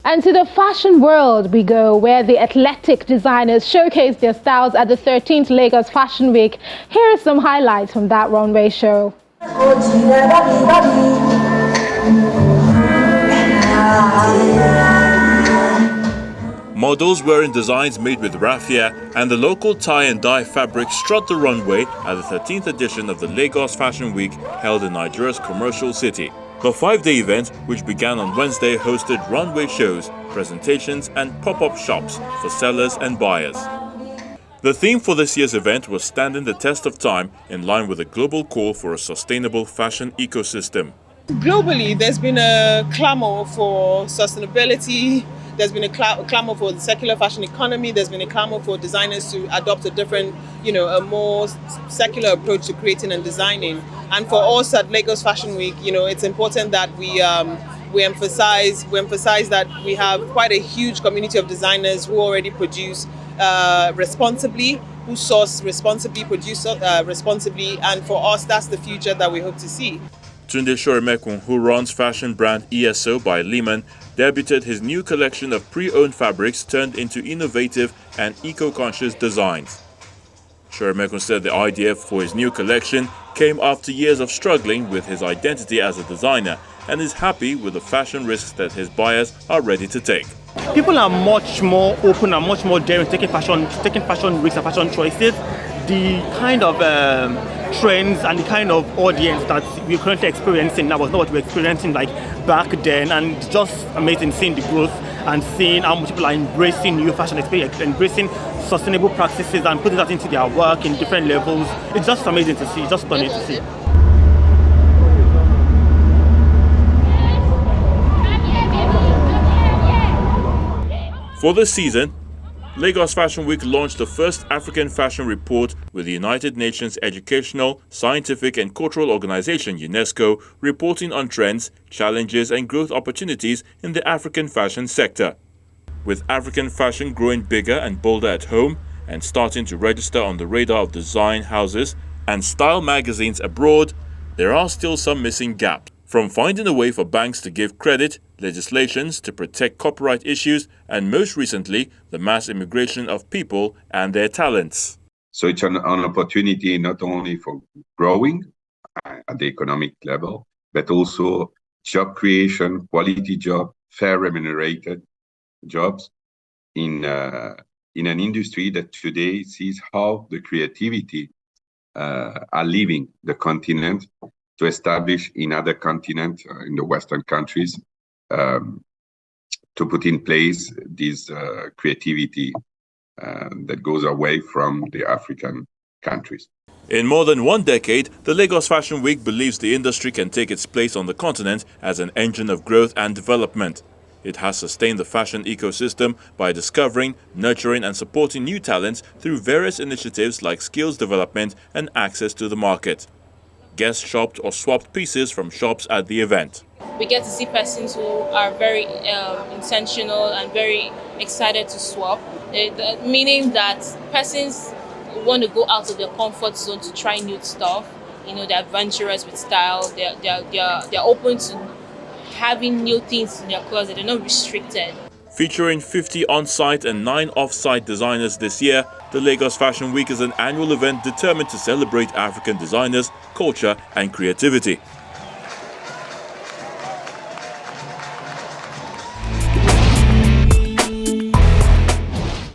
And to the fashion world we go, where the athletic designers showcase their styles at the 13th Lagos Fashion Week. Here are some highlights from that runway show. Models wearing designs made with raffia and the local tie and dye fabric strut the runway at the 13th edition of the Lagos Fashion Week held in Nigeria's commercial city. The 5-day event, which began on Wednesday, hosted runway shows, presentations and pop-up shops for sellers and buyers. The theme for this year's event was standing the test of time, in line with a global call for a sustainable fashion ecosystem. Globally, there's been a clamor for sustainability. There's been a clamor for the circular fashion economy. There's been a clamor for designers to adopt a different, a more secular approach to creating and designing. And for us at Lagos Fashion Week, it's important that we emphasize that we have quite a huge community of designers who already produce responsibly, who source responsibly, produce responsibly, and for us, that's the future that we hope to see. Tunde Shoremekun, who runs fashion brand ESO by Lehman, debuted his new collection of pre-owned fabrics turned into innovative and eco-conscious designs. Shoremekun said the idea for his new collection came after years of struggling with his identity as a designer, and is happy with the fashion risks that his buyers are ready to take. People are much more open and much more daring, taking fashion risks and fashion choices. The kind of trends and the kind of audience that we're currently experiencing now was not what we were experiencing like back then, and it's just amazing seeing the growth and seeing how much people are embracing new fashion experience, embracing sustainable practices and putting that into their work in different levels. It's just amazing to see, just stunning to see. For this season, Lagos Fashion Week launched the first African fashion report, with the United Nations Educational, Scientific and Cultural Organization UNESCO reporting on trends, challenges and growth opportunities in the African fashion sector. With African fashion growing bigger and bolder at home and starting to register on the radar of design houses and style magazines abroad, there are still some missing gaps. From finding a way for banks to give credit, legislations to protect copyright issues, and most recently, the mass immigration of people and their talents. So it's an opportunity not only for growing at the economic level, but also job creation, quality job, fair remunerated jobs in an industry that today sees how the creativity are leaving the continent to establish in other continents, in the Western countries, to put in place this creativity that goes away from the African countries. In more than one decade, the Lagos Fashion Week believes the industry can take its place on the continent as an engine of growth and development. It has sustained the fashion ecosystem by discovering, nurturing and supporting new talents through various initiatives like skills development and access to the market. Guests shopped or swapped pieces from shops at the event. We get to see persons who are very intentional and very excited to swap, meaning that persons want to go out of their comfort zone to try new stuff. They're adventurous with style. They're open to having new things in their closet. They're not restricted. Featuring 50 on-site and 9 off-site designers this year, the Lagos Fashion Week is an annual event determined to celebrate African designers, culture and creativity.